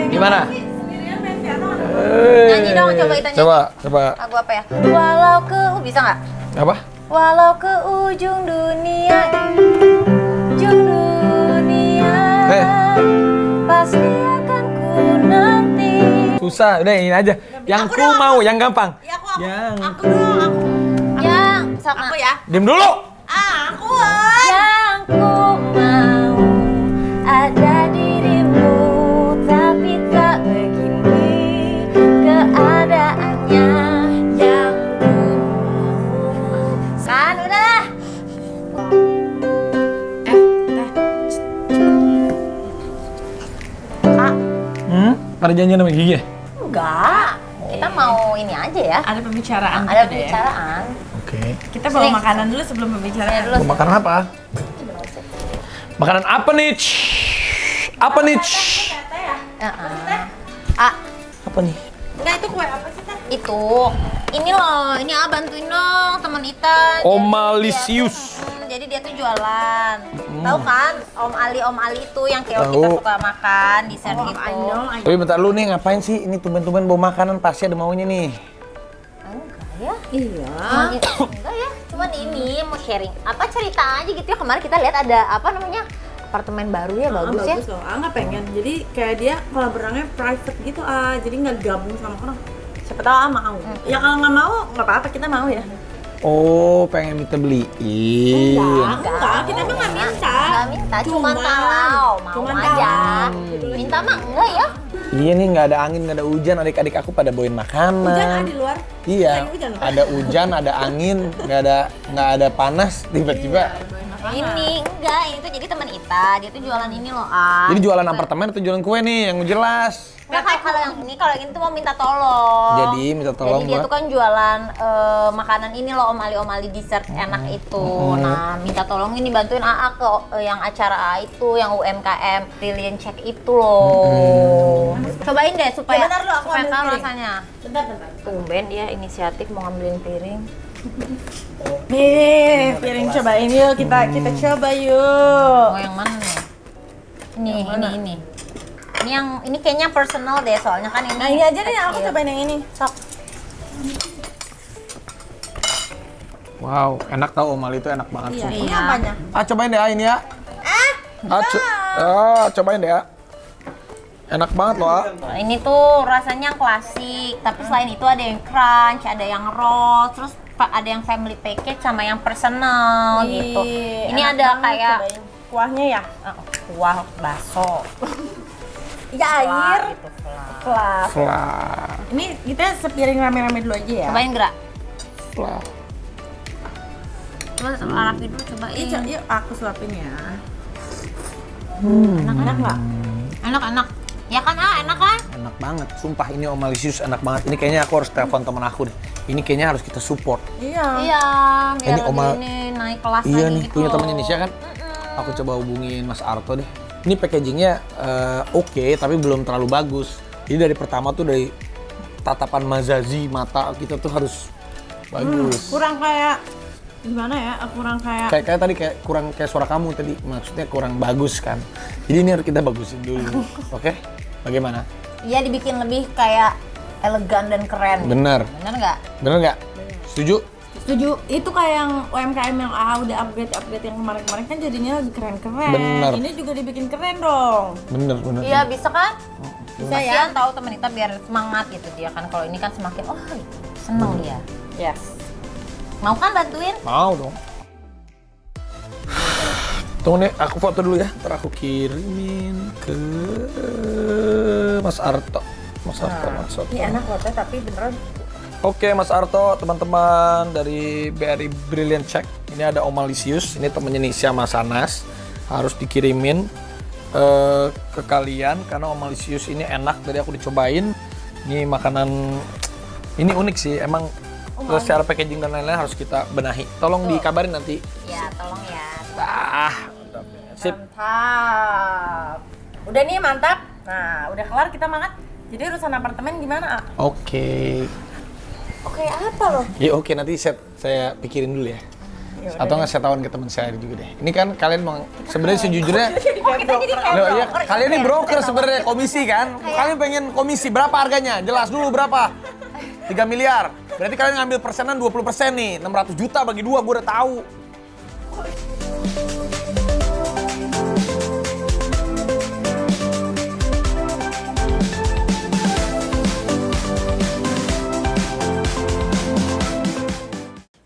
Gimana? Nyanyi dong, coba kita nyanyi. Coba. Lagu apa ya? Walau ke bisa nggak? Apa? Walau ke ujung dunia, pasti akan ku nanti. Susah, udah ini aja. Yang Aku ku dong, mau, yang gampang. Ya aku. Yang Aku dong, aku. Yang, aku ya. Diam dulu. Aku. Yang ku mau ada dirimu, tapi tak begini keadaannya. Yang ku mau. Kan udah. Pada janjian sama Gigi ya? Enggak. Kita mau ini aja ya. Ada pembicaraan. Ada gitu deh. pembicaraan. Oke. Kita bawa makanan dulu sebelum pembicaraan. Dulu. Mau makan apa? Makanan apa nih? Apa nih? Apa nih? Enggak, itu kue apa sih, Teh? Itu. Ini loh, ini bantuin dong teman Ita. Omalisius. Jadi dia tuh jualan. Tahu kan? Om Ali itu yang kayak kita Tahu. suka makan dessert gitu. Tapi bentar lu nih ngapain sih? Ini tumben-tumben bawa makanan pasti ada maunya nih. Enggak ya? Iya. Enggak ya. Cuman ini mau sharing. Apa cerita aja gitu ya. Kemarin kita lihat ada apa namanya? Apartemen baru ya, bagus ya. Bagus loh. Nggak pengen. Jadi kayak dia kolaborasinya private gitu jadi nggak gabung sama orang. Siapa tahu mau. Ya kalau nggak mau nggak apa-apa, kita mau ya. Oh, pengen minta beliin. Enggak, kita emang nggak minta. Nggak minta, cuma kalau mau aja. Minta mah enggak ya? Iya nih, nggak ada angin, nggak ada hujan, adik-adik aku pada bawain makanan. Hujan ada di luar. Iya, Lagi hujan loh. ada hujan, ada angin, nggak ada panas, tiba-tiba. Ini enggak, ini tuh jadi teman Ita, dia tuh jualan ini loh, Jadi jualan apartemen atau jualan kue nih, yang jelas. Enggak, kalau yang ini tuh mau minta tolong. Jadi minta tolong Jadi dia buat- tuh kan jualan makanan ini loh, Om Ali dessert enak itu. Nah, minta tolong ini bantuin AA ke yang acara AA itu, yang UMKM Brilliant Check itu loh. Cobain deh supaya Ya, bentar lu, aku supaya ambil tahu piring. rasanya. Bentar. Tumben dia inisiatif mau ngambilin piring. Nih, piring cobain yuk. Kita coba yuk. Mau yang mana nih? Ini. Ini yang ini kayaknya personal deh, soalnya kan ini. Nah, ini aja deh, aku kecil. cobain yang ini. Sok. Wow, enak tau Omal itu enak banget Iya, sih. ini Iya. apanya? Cobain deh ini ya. Cobain deh ya. Enak banget loh. Ini tuh rasanya klasik, tapi selain itu ada yang crunch, ada yang roll, terus ada yang family package sama yang personal gitu. Ini enak ada banget, kayak cobain. Kuahnya ya? kuah bakso. Ya air. Gitu, flan. Flah. Flah. Ini kita sepiring rame-rame dulu aja ya. Cobain gerak. Flah. Coba rapi dulu, cobain. Yuk aku suapin ya. Enak nggak? Enak. Ya kan, enak kan? Enak banget, sumpah ini Omalisius enak banget. Ini kayaknya aku harus telepon temen aku deh. Ini kayaknya harus kita support. Iya. Iya, biar Ini Oma- ini naik kelas Iya lagi nih, gitu punya loh. temen Indonesia kan? Aku coba hubungin Mas Arto deh. Ini packagingnya oke, tapi belum terlalu bagus. Jadi dari pertama tuh dari tatapan mazazi mata kita tuh harus bagus. Kurang kayak gimana ya? Kurang kayak Kayak tadi kurang kayak suara kamu tadi, maksudnya kurang bagus kan. Jadi ini harus kita bagusin dulu. Oke? Bagaimana? Iya, dibikin lebih kayak elegan dan keren. Bener. Bener nggak? Bener nggak? Setuju? setuju. Itu kayak yang UMKM yang udah upgrade yang kemarin-kemarin kan jadinya lebih keren-keren. Bener. Ini juga dibikin keren dong. Bener. Iya, bisa kan? Bisa ya? Kasihan tahu temen kita biar semangat gitu dia kan. Kalau ini kan semakin seneng dia. Yes. Mau kan bantuin? Mau dong. Tunggu nih, aku foto dulu ya. Ntar aku kirimin ke Mas Arto. Mas Arto. Ini enak loh Teh, tapi beneran. Oke Mas Arto, teman-teman dari BRI Brilliant Check. Ini ada Omalisius, ini temennya Nisha Mas Anas. Harus dikirimin ke kalian karena Omalisius ini enak. Tadi aku dicobain. Ini makanan, ini unik sih. Emang secara packaging dan lain-lain harus kita benahi. Tolong dikabarin nanti. Ya, tolong ya. Sip. Mantap. Udah nih mantap. Nah, udah kelar kita makan. Jadi urusan apartemen gimana? Oke. Oke, apa loh? Ya oke, nanti saya pikirin dulu ya. Atau nggak saya tawan ke teman saya juga deh. Ini kan kalian sebenarnya sejujurnya loh, ya, kalian ini broker sebenarnya, komisi kan? Kalian pengen komisi berapa harganya? Jelas dulu berapa? 3 miliar. Berarti kalian ngambil persenan 20% nih. 600 juta bagi 2, gue udah tahu.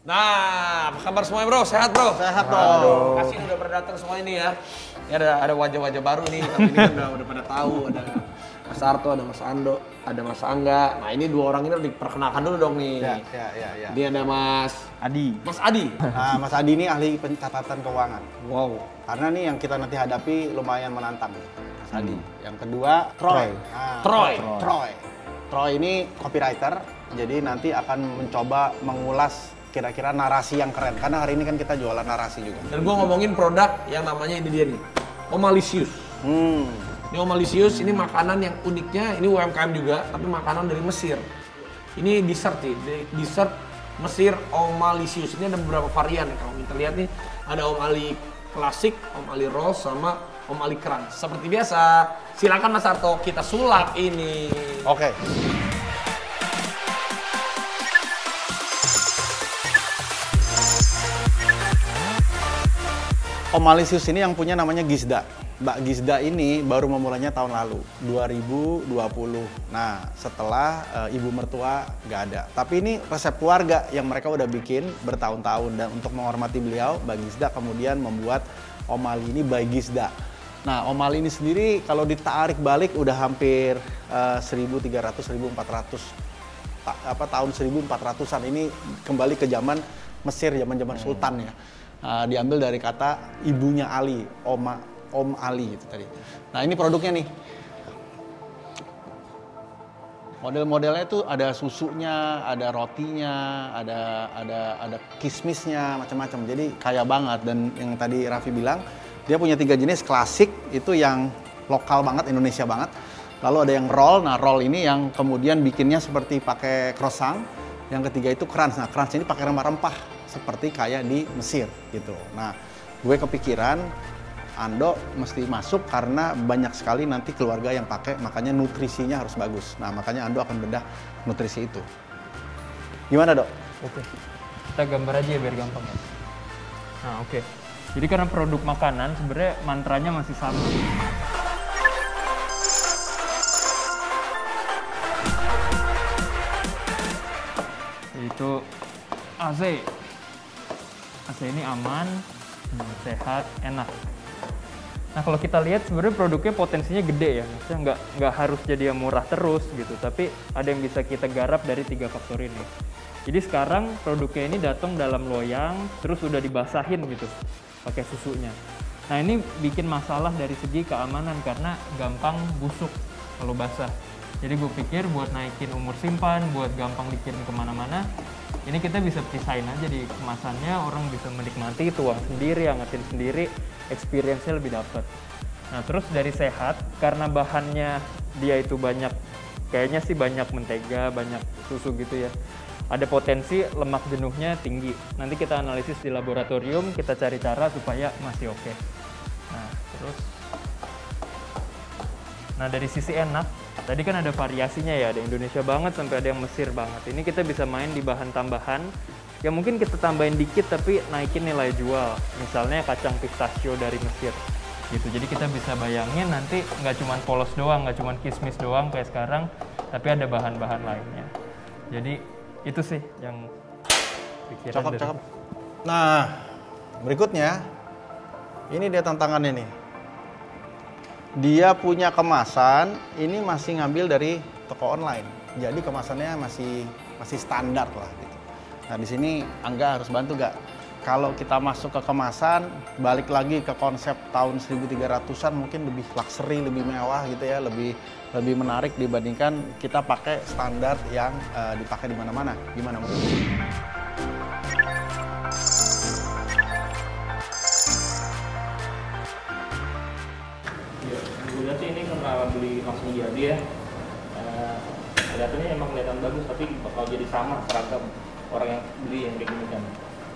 Nah, apa kabar semuanya bro? Sehat bro? Sehat dong. Kasih udah pada datang semua ini ya. Ini ada wajah-wajah baru nih, tapi ini kan udah pada tahu. Ada Mas Arto, ada Mas Ando, ada Mas Angga. Nah ini 2 orang ini harus diperkenalkan dulu dong nih. Ya. Ini ada Mas Adi. Mas Adi. Nah, Mas Adi ini ahli pencatatan keuangan. Wow. Karena nih yang kita nanti hadapi lumayan menantang. Mas Adi. Yang kedua, Troy. Nah, Troy ini copywriter. Jadi nanti akan mencoba mengulas kira-kira narasi yang keren. Karena hari ini kan kita jualan narasi juga. Dan gue ngomongin produk yang namanya ini dia nih, Omalicious. Ini Omalicious, ini makanan yang uniknya, ini UMKM juga, tapi makanan dari Mesir. Ini dessert sih, dessert Mesir Omalicious. Ini ada beberapa varian ya, kalau kita lihat nih. Ada Omali klasik, Omali roll, sama Omali crunch. Seperti biasa, silakan Mas Arto, kita sulap ini. Oke. Omalicious ini yang punya namanya Gisda. Mbak Gisda ini baru memulainya tahun lalu, 2020. Nah, setelah ibu mertua nggak ada. Tapi ini resep keluarga yang mereka udah bikin bertahun-tahun. Dan untuk menghormati beliau, Mbak Gisda kemudian membuat Omali ini by Gisda. Nah, Omali ini sendiri kalau ditarik balik udah hampir 1.300-1.400. Tahun 1400-an ini kembali ke zaman Mesir, zaman Sultan ya. Diambil dari kata ibunya Ali, Om Ali itu tadi. Nah ini produknya nih. Model-modelnya itu ada susunya, ada rotinya, ada kismisnya, macam-macam. Jadi kaya banget. Dan yang tadi Raffi bilang, dia punya 3 jenis. Klasik itu yang lokal banget, Indonesia banget. Lalu ada yang roll. Nah roll ini yang kemudian bikinnya seperti pakai croissant. Yang ketiga itu crunch. Nah crunch ini pakai rempah-rempah seperti kayak di Mesir gitu. Nah, gue kepikiran Ando mesti masuk karena banyak sekali nanti keluarga yang pakai, makanya nutrisinya harus bagus. Nah, makanya Ando akan bedah nutrisi itu. Gimana, Dok? Oke. Kita gambar aja ya biar gampang ya. Nah, oke. Jadi karena produk makanan sebenarnya mantranya masih sama. Itu AC. AC ini aman, sehat, enak. Nah kalau kita lihat sebenarnya produknya potensinya gede ya, maksudnya nggak harus jadi yang murah terus gitu, tapi ada yang bisa kita garap dari 3 faktor ini. Jadi sekarang produknya ini datang dalam loyang, terus udah dibasahin gitu, pakai susunya. Nah ini bikin masalah dari segi keamanan karena gampang busuk kalau basah. Jadi gue pikir buat naikin umur simpan, buat gampang dikirim kemana-mana, ini kita bisa pisahin aja di kemasannya, orang bisa menikmati, tuang sendiri, angetin sendiri, experience-nya lebih dapat. Nah terus dari sehat, karena bahannya dia itu banyak, kayaknya sih banyak mentega, banyak susu gitu ya, ada potensi lemak jenuhnya tinggi. Nanti kita analisis di laboratorium, kita cari cara supaya masih oke. Nah terus, nah dari sisi enak, tadi kan ada variasinya ya, ada Indonesia banget sampai ada yang Mesir banget. Ini kita bisa main di bahan tambahan, ya mungkin kita tambahin dikit tapi naikin nilai jual. Misalnya kacang pistachio dari Mesir, gitu. Jadi kita bisa bayangin nanti nggak cuma polos doang, nggak cuma kismis doang kayak sekarang, tapi ada bahan-bahan lainnya. Jadi itu sih yang pikiran Cakep. Nah, berikutnya, ini dia tantangannya nih. Dia punya kemasan, ini masih ngambil dari toko online. Jadi kemasannya masih standar lah gitu. Nah, di sini Angga harus bantu gak? Kalau kita masuk ke kemasan, balik lagi ke konsep tahun 1300-an mungkin lebih luxury, lebih mewah gitu ya, lebih menarik dibandingkan kita pakai standar yang dipakai di mana-mana. Gimana menurut? beli langsung jadi ya. Kelihatannya emang kelihatan bagus, tapi bakal jadi sama seragam orang yang beli yang kayak gini kan.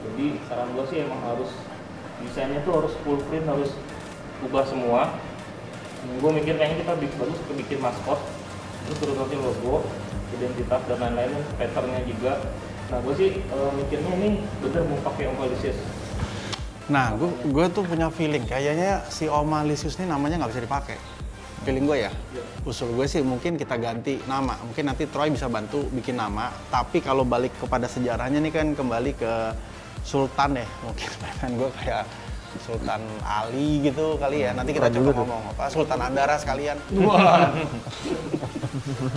Jadi saran gue sih emang harus desainnya tuh harus full print, harus ubah semua. Gue mikir kayaknya kita bagus bikin maskot, terus turun nanti logo, identitas dan lain-lain, patternnya juga. Nah gue sih mikirnya ini bener mau pakai Omalisius. Nah, gue tuh punya feeling kayaknya si Omalisius ini namanya nggak bisa dipakai. Feeling gue ya. Usul gue sih mungkin kita ganti nama. Mungkin nanti Troy bisa bantu bikin nama. Tapi kalau balik kepada sejarahnya nih kan kembali ke Sultan ya. Mungkin kan gue kayak Sultan Ali gitu kali ya. Nanti kita coba ngomong apa Sultan Andara sekalian. Wah.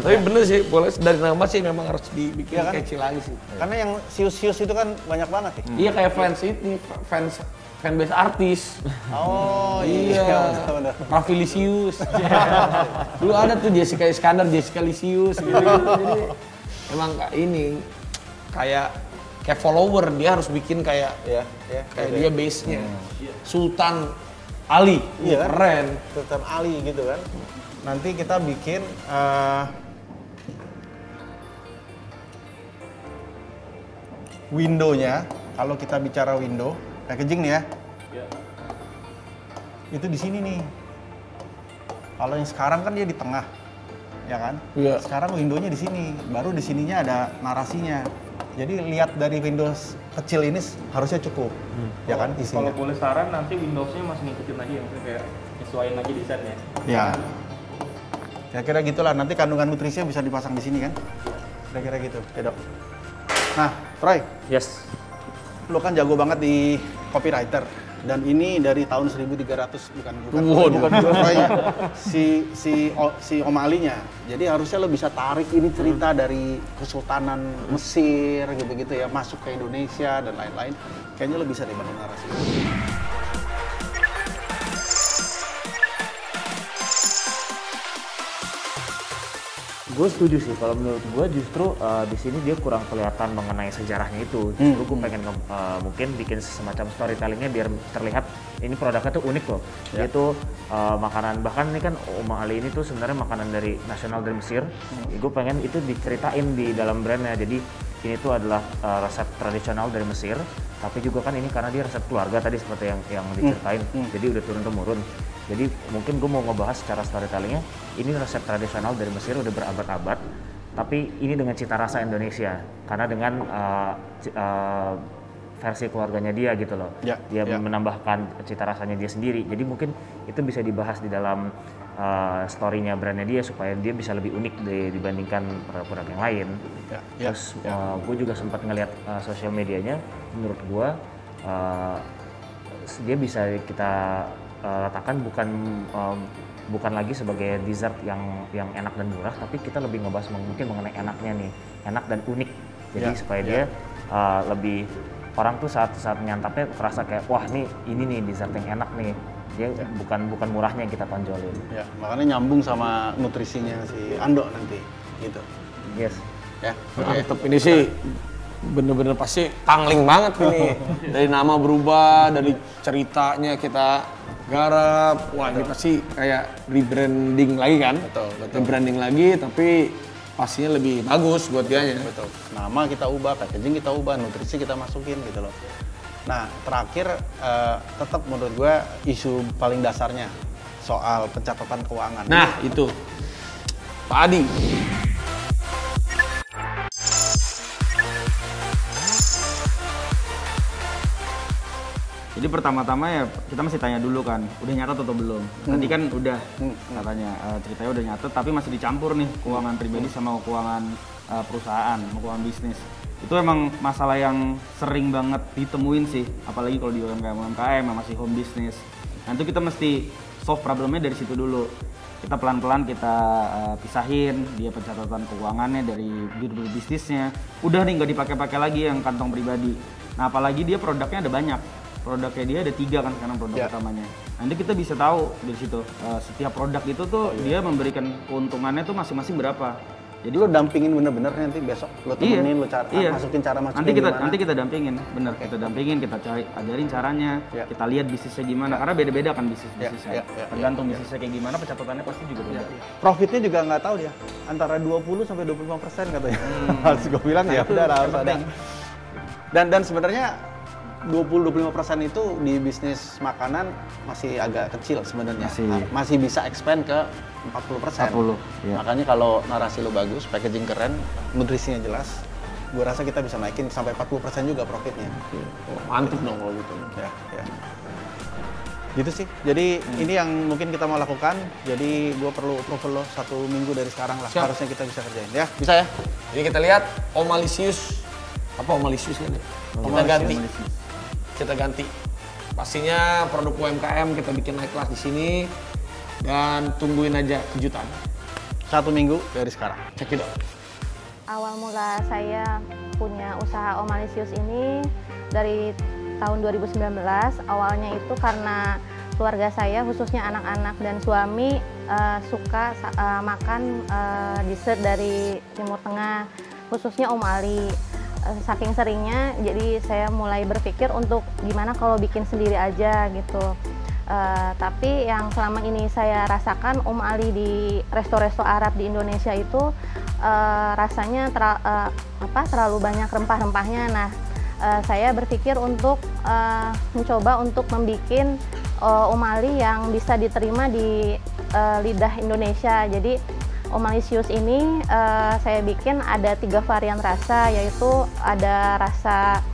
Tapi bener sih, boleh dari nama sih memang harus dibikin kan? catchy lagi sih. Karena yang sius-sius itu kan banyak banget ya. Iya kayak fanbase artis. Oh iya. bener. Raffi Lisius. Dulu ada tuh Jessica Iskandar, Jessica Lisius gitu. Jadi emang ini kayak follower, dia harus bikin kayak dia base-nya. Sultan Ali. Iya kan? Keren. Sultan Ali gitu kan. Nanti kita bikin window-nya. Kalau kita bicara window, packaging nih ya. Itu di sini nih. Kalau yang sekarang kan dia di tengah, ya kan? Iya. Sekarang window-nya di sini. Baru di sininya ada narasinya. Jadi lihat dari Windows kecil ini harusnya cukup, ya kan isinya. Kalau boleh saran nanti Windows-nya masih ngikutin lagi ya, maksudnya kayak nyesuaiin lagi desainnya. Ya. Kira-kira gitulah. Nanti kandungan nutrisinya bisa dipasang di sini kan? Kira-kira gitu, ya Dok. Nah, Troy. Yes. Lo kan jago banget di copywriter. Dan ini dari tahun 1300 bukan Troy-nya. Si Om Ali-nya. Jadi harusnya lo bisa tarik ini cerita dari Kesultanan Mesir gitu-gitu ya, masuk ke Indonesia dan lain-lain. Kayaknya lo bisa deh bangun narasi. Gue setuju sih, kalau menurut gue justru di sini dia kurang kelihatan mengenai sejarahnya itu. Justru gue pengen mungkin bikin semacam storytellingnya biar terlihat ini produknya tuh unik loh. Dia tuh makanan, bahkan ini kan Oma Ali ini tuh sebenarnya makanan dari nasional dari Mesir. Gue pengen itu diceritain di dalam brandnya. Jadi ini tuh adalah resep tradisional dari Mesir, tapi juga kan ini karena dia resep keluarga tadi seperti yang diceritain. Jadi udah turun temurun. Jadi mungkin gue mau ngebahas secara storytellingnya, ini resep tradisional dari Mesir udah berabad-abad, tapi ini dengan cita rasa Indonesia, karena dengan versi keluarganya dia gitu loh. Dia menambahkan cita rasanya dia sendiri, jadi mungkin itu bisa dibahas di dalam story-nya brandnya dia supaya dia bisa lebih unik dibandingkan produk-produk yang lain. Terus gue juga sempat ngeliat sosial medianya, menurut gue dia bisa kita letakkan bukan lagi sebagai dessert yang enak dan murah, tapi kita lebih ngebahas mungkin mengenai enaknya nih, enak dan unik. Jadi supaya dia lebih, orang tuh saat nyantapnya terasa kayak wah ini nih dessert yang enak nih. Dia bukan murahnya yang kita tonjolin. Ya, makanya nyambung sama nutrisinya si Ando nanti gitu. Yes. Ya. Mantep ini sih. Bener-bener pasti tangling banget ini. Dari nama berubah, dari ceritanya kita garap. Wah, ini pasti kayak rebranding lagi kan? Betul. Rebranding lagi, tapi pastinya lebih bagus buat dianya. Betul. Nama kita ubah, packaging kita ubah, nutrisi kita masukin gitu loh. Nah, terakhir tetap menurut gue isu paling dasarnya soal pencatatan keuangan. Nah, itu. Pak Adi. Jadi pertama-tama ya kita masih tanya dulu kan, udah nyatet atau belum? Tadi kan udah katanya ceritanya udah nyatet, tapi masih dicampur nih keuangan pribadi sama keuangan perusahaan, keuangan bisnis. Itu emang masalah yang sering banget ditemuin sih, apalagi kalau di UMKM yang masih home business. Nah itu kita mesti solve problemnya dari situ dulu. Kita pelan-pelan kita pisahin dia pencatatan keuangannya dari bisnisnya. Udah nih nggak dipakai-pakai lagi yang kantong pribadi. Nah apalagi dia produknya ada banyak. Produknya dia ada 3 kan sekarang produk utamanya. Nanti kita bisa tahu dari situ setiap produk itu tuh dia memberikan keuntungannya tuh masing-masing berapa. Jadi lo dampingin bener-bener nanti besok lo temenin, lo masukin cara masukin nanti kita dampingin, bener. Kita dampingin, kita ajarin caranya, kita lihat bisnisnya gimana. Karena beda-beda kan bisnisnya. Tergantung bisnisnya kayak gimana, pencatatannya pasti juga beda. Profitnya juga nggak tahu dia, antara 20 sampai 25% katanya. Harus gue bilang ya udah harus ada. Dan sebenarnya 20-25% itu di bisnis makanan masih agak kecil sebenarnya. Masih bisa expand ke 40%. Iya. Makanya kalau narasi lo bagus, packaging keren, nutrisinya jelas, gue rasa kita bisa naikin sampai 40% juga profitnya. Mantap dong kalau gitu. Ya. Gitu sih. Jadi ini yang mungkin kita mau lakukan. Jadi gue perlu approval lo 1 minggu dari sekarang lah. Siap. Harusnya kita bisa kerjain. Ya, bisa ya? Jadi kita lihat Omalisius. Apa Omalisius kan? Kita ganti. Pastinya produk UMKM kita bikin naik kelas di sini dan tungguin aja kejutan. 1 minggu dari sekarang. Check it out. Awal mula saya punya usaha Omalisius ini dari tahun 2019. Awalnya itu karena keluarga saya, khususnya anak-anak dan suami, suka makan dessert dari Timur Tengah, khususnya Omali. Saking seringnya, jadi saya mulai berpikir untuk gimana kalau bikin sendiri aja gitu. Tapi yang selama ini saya rasakan Ali di resto-resto Arab di Indonesia itu rasanya terlalu banyak rempah-rempahnya. Nah, saya berpikir untuk mencoba untuk membuat Ali yang bisa diterima di lidah Indonesia. Jadi Omalisius ini saya bikin ada 3 varian rasa, yaitu ada rasa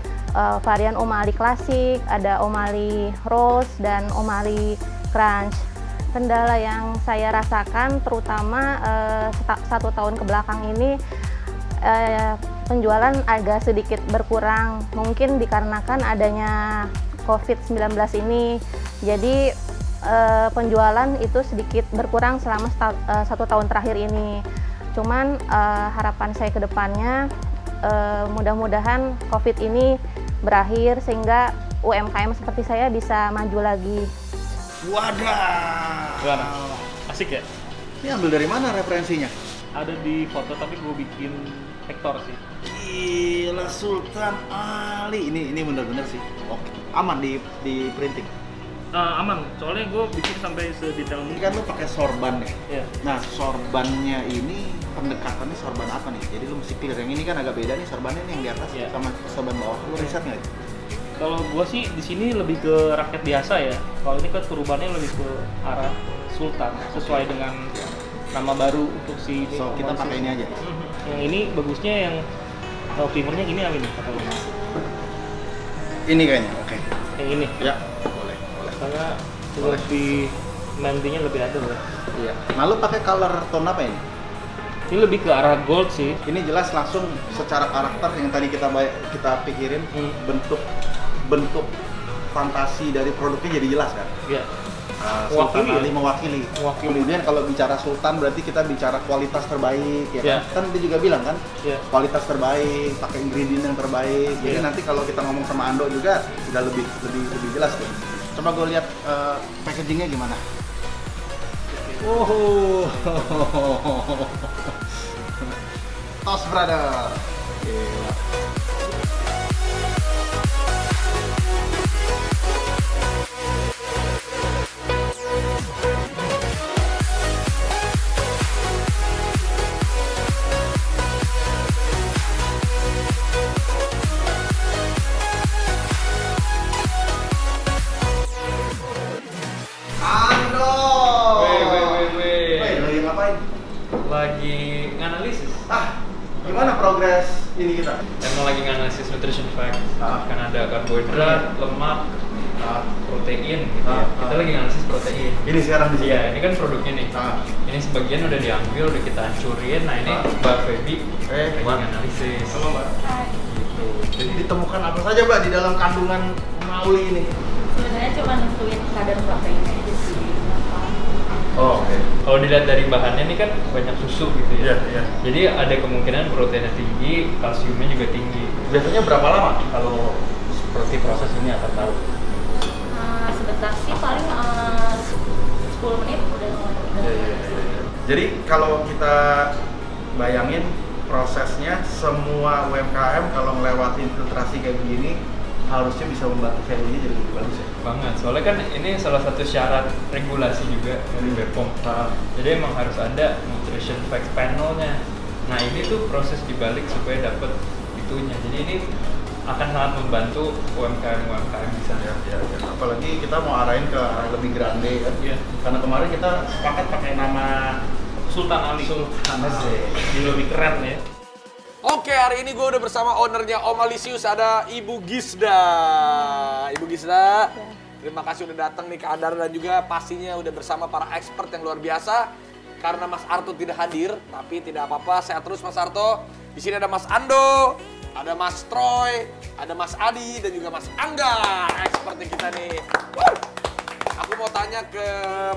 varian Omali klasik, ada Omali rose, dan Omali crunch. Kendala yang saya rasakan terutama 1 tahun kebelakang ini penjualan agak sedikit berkurang, mungkin dikarenakan adanya COVID-19 ini. Jadi penjualan itu sedikit berkurang selama 1 tahun terakhir ini. Cuman harapan saya ke depannya mudah-mudahan COVID ini berakhir sehingga UMKM seperti saya bisa maju lagi. Wadah. Asik ya? Ini ambil dari mana referensinya? Ada di foto tapi gue bikin vektor sih. Gila, Sultan Ali. Ini bener-bener sih. Oke. Aman di printing. Aman, soalnya gue bikin sampai sedetail Ini mungkin. kan lu pakai sorban ya? Iya. Nah, sorbannya ini pendekatannya sorban apa nih? Jadi lu mesti clear. Yang ini kan agak beda nih sorbannya nih, yang di atas sama sorban bawah. Lu riset nggak? Kalau gue sih di sini lebih ke rakyat biasa ya. Kalau ini kan turbannya lebih ke arah sultan, sesuai dengan nama baru untuk si ini. So, kita pakai ini aja. Yang ini bagusnya yang primernya gini apa ini? Ini kayaknya, oke. Yang ini. Ya, boleh. Karena lebih nantinya lebih adem ya. Iya. Nah, lu pakai color tone apa ini? Ini lebih ke arah gold sih. Ini jelas langsung secara karakter yang tadi kita pikirin, bentuk fantasi dari produknya jadi jelas kan? Iya. Sultan Ali mewakili. Kemudian kalau bicara Sultan berarti kita bicara kualitas terbaik ya kan? Kan dia juga bilang kan? Kualitas terbaik, pakai ingredient yang terbaik. Jadi nanti kalau kita ngomong sama Ando juga udah lebih jelas tuh. Coba gue lihat packagingnya gimana. Oh, Toast Brother. Gila. Lagi nganalisis. Gimana progres ini kita? Emang lagi nganalisis nutrition fact. Kan ada karbohidrat, lemak, protein gitu ya. Kita lagi nganalisis protein. Ini sekarang di sini. Iya, ini kan produknya nih. Ini sebagian udah diambil, udah kita hancurin. Nah, ini Mbak Feby lagi nganalisis. Halo, Mbak. Gitu. Jadi ditemukan apa saja, Mbak, di dalam kandungan mauli ini? Sebenarnya cuma nentuin kadar proteinnya aja sih. Oh, oke. Kalau dilihat dari bahannya ini kan banyak susu gitu ya. Iya. Jadi ada kemungkinan proteinnya tinggi, kalsiumnya juga tinggi. Biasanya berapa lama kalau seperti proses ini akan tahu? Sebentar sih, paling 10 menit udah. Iya. Jadi kalau kita bayangin prosesnya semua UMKM kalau ngelewatin filtrasi kayak begini harusnya bisa membantu value-nya jadi lebih bagus ya. Banget, soalnya kan ini salah satu syarat regulasi juga dari BPOM. Jadi emang harus ada nutrition facts panel-nya. Nah ini tuh proses dibalik supaya dapat itunya. Jadi ini akan sangat membantu UMKM di sana. Ya. Apalagi kita mau arahin ke arah lebih grande kan. Iya. Karena kemarin kita sepakat pakai nama Sultan Ali. Jadi lebih keren ya. Oke, hari ini gue udah bersama ownernya Omalisius, ada Ibu Gisda. Ibu Gisda, terima kasih udah datang nih ke Adar dan juga pastinya udah bersama para expert yang luar biasa. Karena Mas Arto tidak hadir, tapi tidak apa-apa, sehat terus Mas Arto. Di sini ada Mas Ando, ada Mas Troy, ada Mas Adi dan juga Mas Angga, expertnya kita nih. Aku mau tanya ke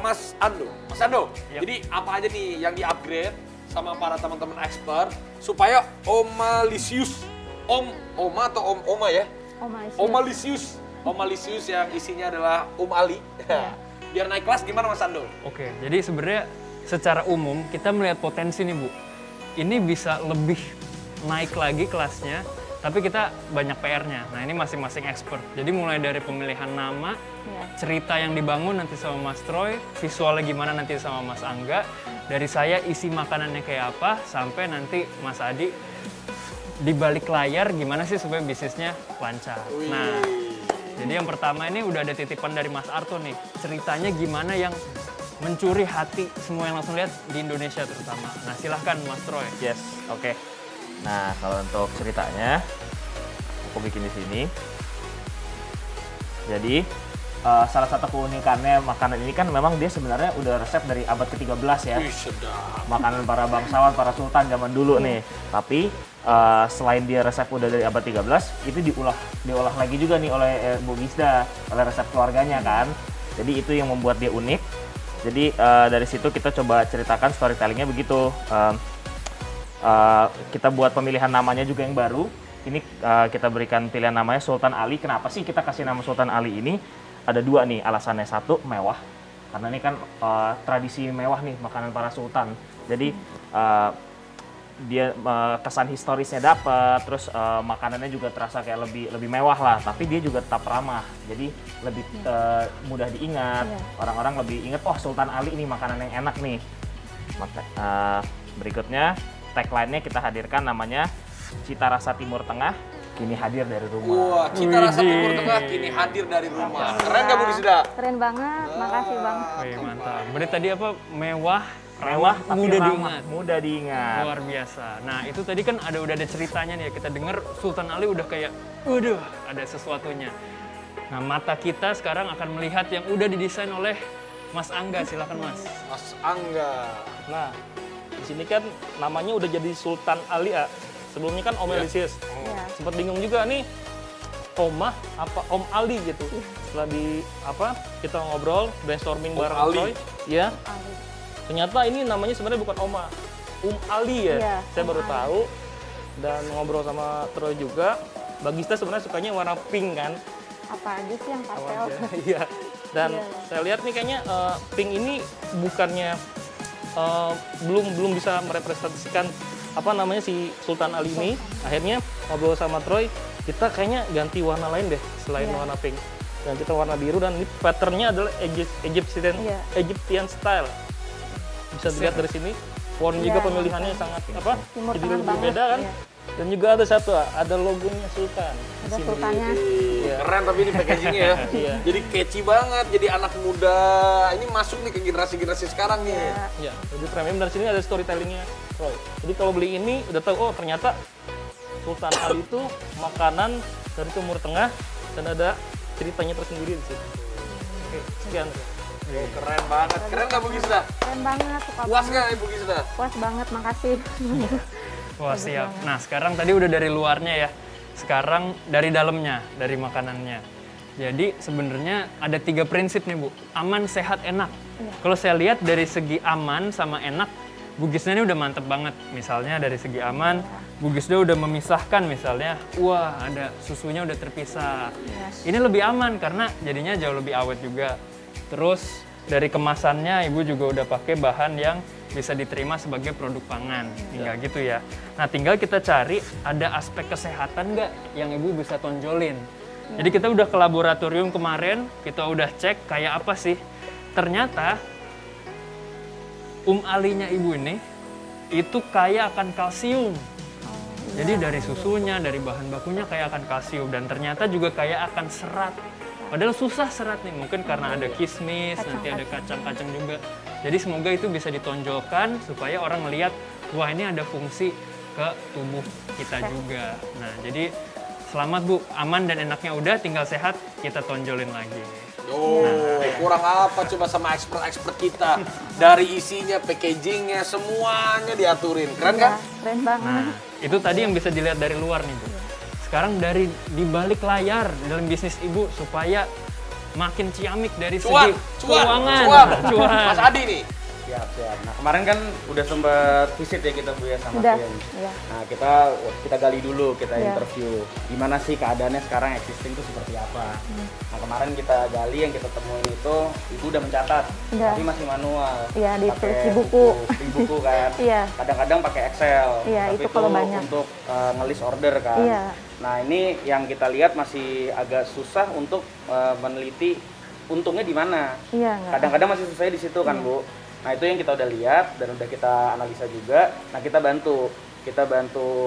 Mas Ando. Mas Ando, jadi apa aja nih yang di-upgrade sama para teman-teman expert supaya Omalisius, Oma atau Oma ya? Omalisius yang isinya adalah Ali. Biar naik kelas gimana Mas Ando? Oke, jadi sebenarnya secara umum kita melihat potensi nih Bu. Ini bisa lebih naik lagi kelasnya, tapi kita banyak PR-nya. Nah ini masing-masing expert. Jadi mulai dari pemilihan nama, cerita yang dibangun nanti sama Mas Troy, visualnya gimana nanti sama Mas Angga, dari saya isi makanannya kayak apa, sampai nanti Mas Adi di balik layar gimana sih supaya bisnisnya lancar. Nah, jadi yang pertama ini udah ada titipan dari Mas Arto nih, ceritanya gimana yang mencuri hati semua yang langsung lihat di Indonesia terutama. Nah silahkan Mas Troy. Yes, oke. Nah, kalau untuk ceritanya, aku bikin di sini. Jadi, salah satu keunikannya makanan ini kan memang dia sebenarnya udah resep dari abad ke-13 ya. Makanan para bangsawan, para sultan zaman dulu nih. Tapi, selain dia resep udah dari abad 13, itu diolah lagi juga nih oleh Bu Gisda, oleh resep keluarganya kan. Jadi itu yang membuat dia unik. Jadi, dari situ kita coba ceritakan storytellingnya begitu. Kita buat pemilihan namanya juga yang baru. Ini kita berikan pilihan namanya Sultan Ali. Kenapa sih kita kasih nama Sultan Ali ini? Ada dua nih alasannya. Satu, mewah. Karena ini kan tradisi mewah nih makanan para sultan. Jadi dia kesan historisnya dapat, terus makanannya juga terasa kayak lebih mewah lah. Tapi dia juga tetap ramah. Jadi lebih mudah diingat. Orang-orang lebih ingat, oh Sultan Ali ini makanan yang enak nih. Berikutnya tagline-nya kita hadirkan namanya Cita Rasa Timur Tengah kini hadir dari rumah. Wah, Cita Rasa Timur Tengah kini hadir dari rumah. Keren nggak Bu Gisda? Keren banget, makasih Bang. Wih, mantap. Berarti tadi apa? Mewah, tapi mudah ramah, diingat. mudah diingat. Luar biasa. Nah, itu tadi kan udah ada ceritanya nih ya. Kita dengar Sultan Ali udah kayak, waduh, ada sesuatunya. Nah, mata kita sekarang akan melihat yang udah didesain oleh Mas Angga. Silakan Mas. Mas Angga. Nah, di sini kan namanya udah jadi Sultan Ali ya. Sebelumnya kan Omalisius. Sempat bingung juga nih, Omah apa Om Ali gitu. Setelah kita ngobrol, brainstorming bareng Troy, ya. Ternyata ini namanya sebenarnya bukan Omah, Ali ya. Saya baru tahu dan ngobrol sama Troy juga. Bagista sebenarnya sukanya warna pink kan. Apa aja sih yang pastel? Iya. Dan saya lihat nih kayaknya pink ini bukannya belum bisa merepresentasikan si Sultan Ali ini. Akhirnya ngobrol sama Troy, kita kayaknya ganti warna lain deh selain warna pink. Dan kita warna biru dan ini patternnya adalah Egyptian style. Bisa dilihat dari sini. Warna juga pemilihannya sangat jadi lebih berbeda kan. Dan juga ada ada logonya Sultan. Ada sultannya. Keren tapi ini packagingnya ya. Jadi catchy banget, jadi anak muda. Ini masuk nih ke generasi-generasi sekarang nih. Iya, lebih premium dan sini ada storytellingnya. Jadi kalau beli ini udah tahu, oh ternyata Sultan Ali itu makanan dari Timur Tengah dan ada ceritanya tersendiri di sini. Oke, sekian. Keren banget. Keren nggak Bu Gisda? Keren banget. Puas nggak Bu Gisda? Puas banget, makasih. Wah siap. Nah sekarang tadi udah dari luarnya ya. Sekarang dari dalamnya, dari makanannya. Jadi sebenarnya ada 3 prinsip nih Bu. Aman, sehat, enak. Kalau saya lihat dari segi aman sama enak, Bu Gisda ini udah mantep banget. Misalnya dari segi aman, Bu Gisda udah memisahkan misalnya, wah ada susunya udah terpisah. Ini lebih aman karena jadinya jauh lebih awet juga. Terus Dari kemasannya Ibu juga udah pakai bahan yang bisa diterima sebagai produk pangan, tinggal gitu ya. Nah, tinggal kita cari ada aspek kesehatan nggak yang Ibu bisa tonjolin. Jadi kita udah ke laboratorium kemarin, kita udah cek kayak apa sih. Ternyata alinya Ibu ini itu kaya akan kalsium. Jadi dari susunya, dari bahan bakunya kaya akan kalsium dan ternyata juga kaya akan serat. Padahal susah serat nih, mungkin karena ada kismis, nanti ada kacang-kacang juga. Jadi semoga itu bisa ditonjolkan supaya orang melihat, wah ini ada fungsi ke tubuh kita juga. Nah, jadi selamat Bu, aman dan enaknya udah, tinggal sehat, kita tonjolin lagi. Kurang apa coba sama expert kita. Dari isinya, packagingnya, semuanya diaturin. Keren kan? Keren banget. Nah, itu tadi yang bisa dilihat dari luar nih Bu. Sekarang dari di balik layar dalam bisnis Ibu supaya makin ciamik dari segi keuangan. Cuan. Mas Adi nih. Siap. Nah, kemarin kan udah sempat visit ya kita Bu ya sama tim. Iya. Nah, kita gali dulu, kita interview. Gimana sih keadaannya sekarang existing itu seperti apa? Nah, kemarin kita gali, yang kita temuin itu Ibu udah mencatat, tapi masih manual. Iya, ditulis Pakai di buku. Di buku kan. Iya. Kadang-kadang pakai Excel. Iya, tapi itu kalau banyak. untuk ngelis order kan. Iya. Nah, ini yang kita lihat masih agak susah untuk meneliti untungnya di mana. Iya, enggak. Kadang-kadang masih susah di situ kan, Bu. Nah, itu yang kita udah lihat dan udah kita analisa juga. Nah, kita bantu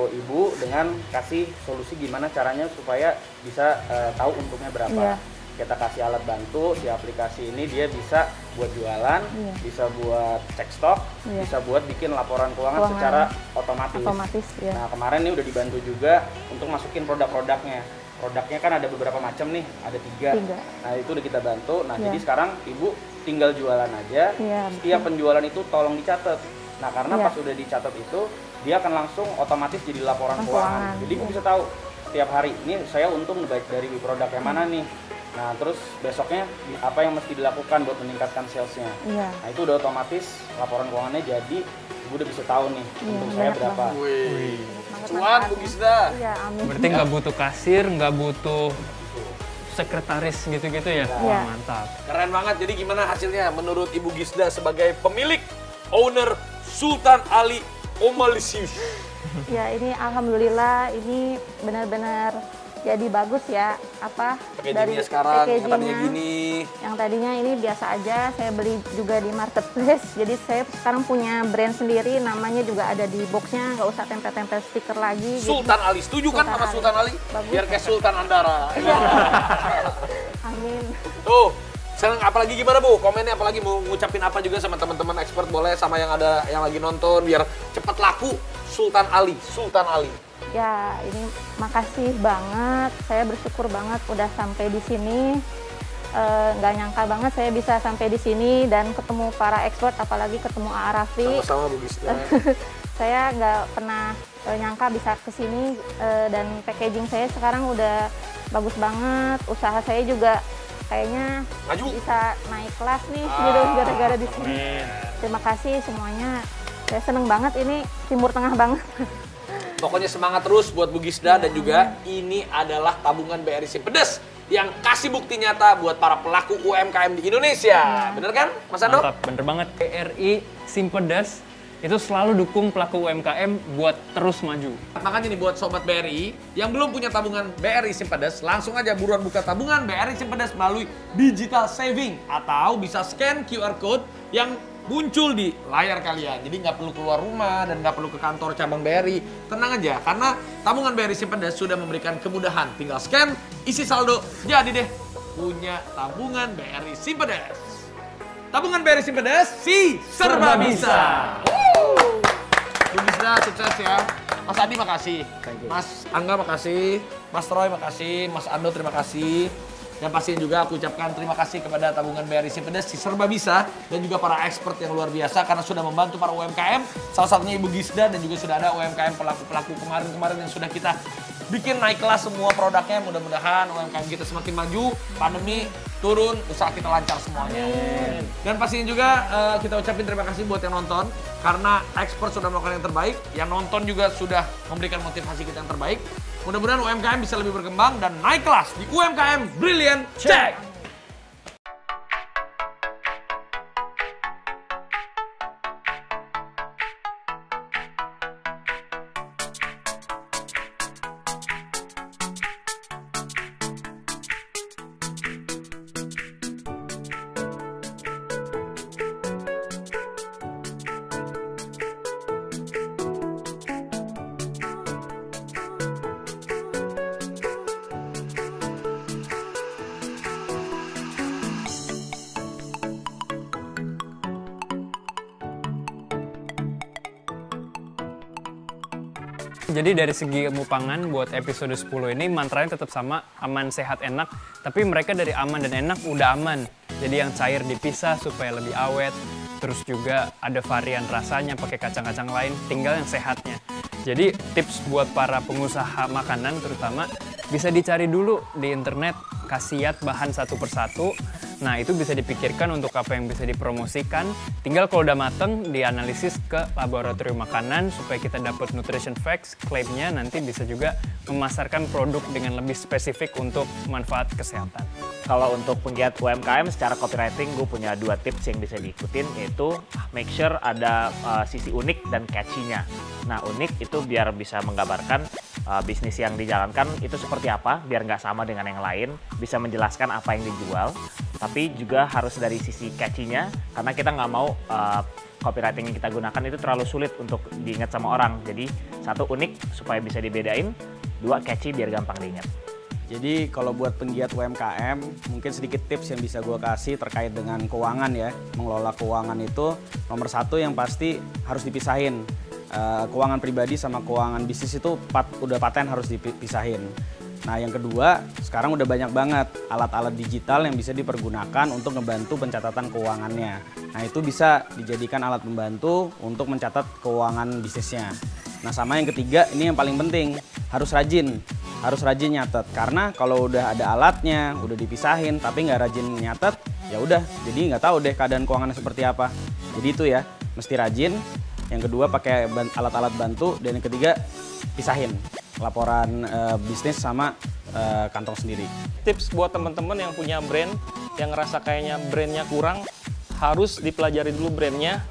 Ibu dengan kasih solusi gimana caranya supaya bisa tahu untungnya berapa. Iya. Kita kasih alat bantu, si aplikasi ini dia bisa buat jualan, bisa buat cek stok, bisa buat bikin laporan keuangan secara otomatis. Ya. Nah, kemarin ini udah dibantu juga untuk masukin produk-produknya. Produknya kan ada beberapa macam nih, ada 3. Nah, itu udah kita bantu. Nah, jadi sekarang Ibu tinggal jualan aja. Setiap penjualan itu tolong dicatat. Nah, karena pas udah dicatat itu, dia akan langsung otomatis jadi laporan keuangan. Jadi Ibu bisa tahu setiap hari, ini saya untung baik dari produk yang mana nih. Nah, terus besoknya apa yang mesti dilakukan buat meningkatkan salesnya. Nah, itu udah otomatis laporan keuangannya jadi Ibu udah bisa tahu nih untung saya berapa. Cuan Bu Gisda. Iya, amin. Berarti nggak butuh kasir, nggak butuh sekretaris gitu-gitu ya? Wah, mantap. Keren banget. Jadi gimana hasilnya menurut Ibu Gisda sebagai pemilik, owner Sultan Ali Omalisius? Ya, ini alhamdulillah ini benar-benar jadi bagus ya, Packagingnya sekarang yang tadinya gini. Yang tadinya ini biasa aja, saya beli juga di marketplace. Jadi saya sekarang punya brand sendiri, namanya juga ada di boxnya, nggak usah tempel-tempel stiker lagi. Sultan Ali, setuju kan sama Sultan Ali? Bagus. Biar kayak Sultan Andara. Amin. Tuh, sekarang apalagi gimana Bu? Komennya apalagi mau ngucapin apa juga sama teman-teman expert, boleh sama yang ada yang lagi nonton biar cepat laku. Sultan Ali. Ya, ini makasih banget. Saya bersyukur banget udah sampai di sini. Nggak nyangka banget saya bisa sampai di sini dan ketemu para expert, apalagi ketemu A. Raffi. Sama-sama Bu Gisda. Saya nggak pernah nyangka bisa ke sini dan packaging saya sekarang udah bagus banget. Usaha saya juga kayaknya bisa naik kelas nih gitu gara-gara di sini. Terima kasih semuanya. Saya seneng banget, ini Timur Tengah banget. Pokoknya semangat terus buat Bu Gisda dan juga ini adalah tabungan BRI Simpedes yang kasih bukti nyata buat para pelaku UMKM di Indonesia. Bener kan, Mas Ando? Mantap, bener banget. BRI Simpedes itu selalu dukung pelaku UMKM buat terus maju. Makanya nih buat Sobat BRI yang belum punya tabungan BRI Simpedes, langsung aja buruan buka tabungan BRI Simpedes melalui digital saving atau bisa scan QR code yang muncul di layar kalian. Jadi nggak perlu keluar rumah dan nggak perlu ke kantor cabang BRI. Tenang aja, karena tabungan BRI Simpedes sudah memberikan kemudahan. Tinggal scan, isi saldo, jadi deh punya tabungan BRI Simpedes. Tabungan BRI Simpedes, si serba bisa. Bu Gisda, sukses ya. Mas Adi makasih. Mas Angga makasih. Mas Troy makasih. Mas Ando terima kasih. Dan pastinya juga aku ucapkan terima kasih kepada tabungan BRI Simpedes si serba bisa dan juga para expert yang luar biasa karena sudah membantu para UMKM. Salah satunya Ibu Gisda dan juga sudah ada UMKM pelaku-pelaku kemarin yang sudah kita bikin naik kelas semua produknya. Mudah-mudahan UMKM kita semakin maju, pandemi turun, usaha kita lancar semuanya. Dan pastinya juga kita ucapin terima kasih buat yang nonton karena expert sudah melakukan yang terbaik, yang nonton juga sudah memberikan motivasi kita yang terbaik. Mudah-mudahan UMKM bisa lebih berkembang dan naik kelas di UMKM Brilliant Check. Jadi dari segi ilmu pangan buat episode 10 ini mantranya tetap sama, aman, sehat, enak. Tapi mereka dari aman dan enak udah aman. Jadi yang cair dipisah supaya lebih awet. Terus juga ada varian rasanya pakai kacang-kacang lain, tinggal yang sehatnya. Jadi tips buat para pengusaha makanan terutama bisa dicari dulu di internet khasiat bahan satu persatu. Nah itu bisa dipikirkan untuk apa yang bisa dipromosikan. Tinggal kalau udah mateng dianalisis ke laboratorium makanan supaya kita dapat nutrition facts, klaimnya nanti bisa juga memasarkan produk dengan lebih spesifik untuk manfaat kesehatan. Kalau untuk penggiat UMKM secara copywriting gue punya 2 tips yang bisa diikutin, yaitu make sure ada sisi unik dan catchy-nya. Nah unik itu biar bisa menggambarkan bisnis yang dijalankan itu seperti apa, biar nggak sama dengan yang lain, bisa menjelaskan apa yang dijual, tapi juga harus dari sisi catchy-nya, karena kita nggak mau copywriting yang kita gunakan itu terlalu sulit untuk diingat sama orang. Jadi 1 unik supaya bisa dibedain, 2 catchy biar gampang diingat. Jadi kalau buat penggiat UMKM, mungkin sedikit tips yang bisa gue kasih terkait dengan keuangan ya. Mengelola keuangan itu nomor 1 yang pasti harus dipisahin. Keuangan pribadi sama keuangan bisnis itu udah paten harus dipisahin. Nah yang kedua, sekarang udah banyak banget alat-alat digital yang bisa dipergunakan untuk ngebantu pencatatan keuangannya. Nah itu bisa dijadikan alat pembantu untuk mencatat keuangan bisnisnya. Nah sama yang ketiga, ini yang paling penting, harus rajin nyatet. Karena kalau udah ada alatnya, udah dipisahin, tapi nggak rajin nyatet, ya udah, jadi nggak tahu deh keadaan keuangannya seperti apa. Jadi itu ya, mesti rajin. Yang kedua pakai alat-alat bantu, dan yang ketiga pisahin laporan bisnis sama kantong sendiri. Tips buat teman-teman yang punya brand, yang ngerasa kayaknya brandnya kurang, harus dipelajari dulu brandnya,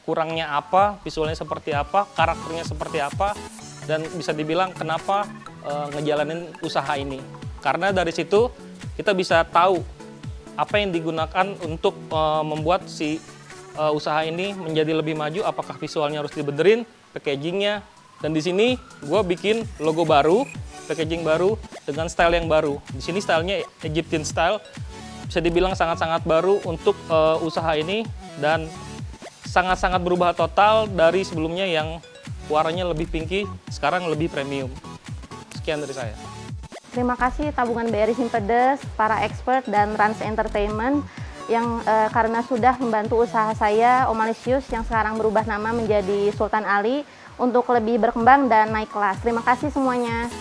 kurangnya apa, visualnya seperti apa, karakternya seperti apa, dan bisa dibilang kenapa ngejalanin usaha ini. Karena dari situ kita bisa tahu apa yang digunakan untuk membuat si usaha ini menjadi lebih maju, apakah visualnya harus dibenerin, packagingnya, dan di sini gue bikin logo baru, packaging baru dengan style yang baru. Di sini stylenya Egyptian style, bisa dibilang sangat-sangat baru untuk usaha ini dan sangat-sangat berubah total dari sebelumnya yang warnanya lebih pinky, sekarang lebih premium. Sekian dari saya. Terima kasih Tabungan BRI Simpedes, para expert dan Rans Entertainment yang karena sudah membantu usaha saya, Omalisius, yang sekarang berubah nama menjadi Sultan Ali untuk lebih berkembang dan naik kelas. Terima kasih semuanya.